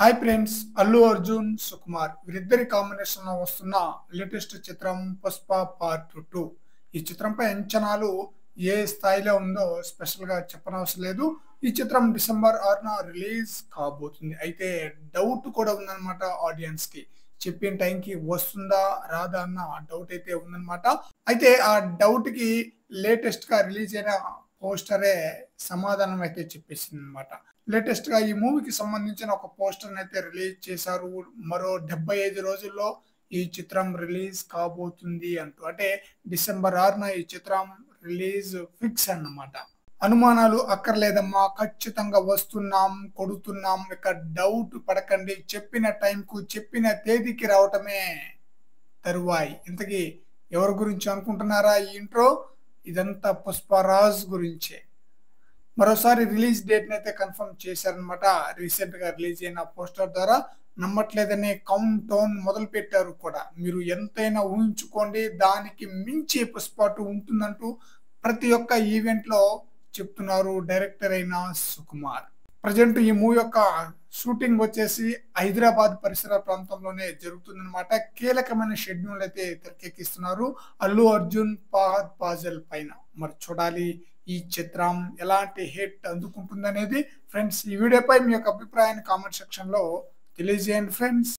Hi friends, Allu Arjun Sukumar వీరిద్దరి combination లో వస్తున్న లేటెస్ట్ చిత్రం పుష్ప పార్ట్ 2. ఈ చిత్రంపై అంచనాలు ఏ స్థాయిలో ఉందో స్పెషల్ గా చెప్పనవసరం లేదు. ఈ చిత్రం డిసెంబర్ 6న రిలీజ్ కాబోతుంది. అయితే డౌట్ కూడా ఉందన్నమాట ఆడియన్స్ కి. చెప్పిన టైంకి వస్తుందా రాదా అన్న డౌట్ అయితే ఉందన్నమాట. అయితే ఆ డౌట్ కి లేటెస్ట్ గా రిలీజ్ అయిన పోస్టరే సమాధానం అయితే చెప్పేసింది అనమాట. లేటెస్ట్ గా ఈ మూవీకి సంబంధించిన ఒక పోస్టర్ అయితే రిలీజ్ చేశారు. మరో 75 రోజుల్లో ఈ చిత్రం రిలీజ్ కాబోతుంది అంటూ. అంటే డిసెంబర్ 6న ఈ చిత్రం రిలీజ్ ఫిక్స్ అన్నమాట. అనుమానాలు అక్కర్లేదమ్మా, ఖచ్చితంగా వస్తున్నాం, కొడుతున్నాం, ఇక డౌట్ పడకండి, చెప్పిన టైంకు చెప్పిన తేదీకి రావటమే తరువాయి. ఇంతకీ ఎవరి గురించి అనుకుంటున్నారా ఈ ఇంట్రో? ఇదంతా పుష్పరాజ్ గురించే. మరోసారి రిలీజ్ డేట్ అయితే కన్ఫర్మ్ చేశారనమాట. రీసెంట్ గా రిలీజ్ అయిన పోస్టర్ ద్వారా నమ్మట్లేదనే కౌంట్ డౌన్ మొదలు పెట్టారు కూడా. మీరు ఎంతైనా ఊహించుకోండి, దానికి మించి పుష్ప 2 ఉంటుందంటూ ప్రతి ఒక్క ఈవెంట్ లో చెప్తున్నారు డైరెక్టర్ అయిన సుకుమార్. ప్రజెంట్ ఈ మూవీ యొక్క షూటింగ్ వచ్చేసి హైదరాబాద్ పరిసర ప్రాంతంలోనే జరుగుతుందన్నమాట. కీలకమైన షెడ్యూల్ అయితే తెరకెక్కిస్తున్నారు అల్లు అర్జున్ ఫహద్ ఫాజిల్ పైన. మరి చూడాలి ఈ చిత్రం ఎలాంటి హిట్ అందుకుంటుందనేది. ఫ్రెండ్స్, ఈ వీడియోపై మీ యొక్క అభిప్రాయాన్ని కామెంట్ సెక్షన్ లో తెలియజేయండి ఫ్రెండ్స్.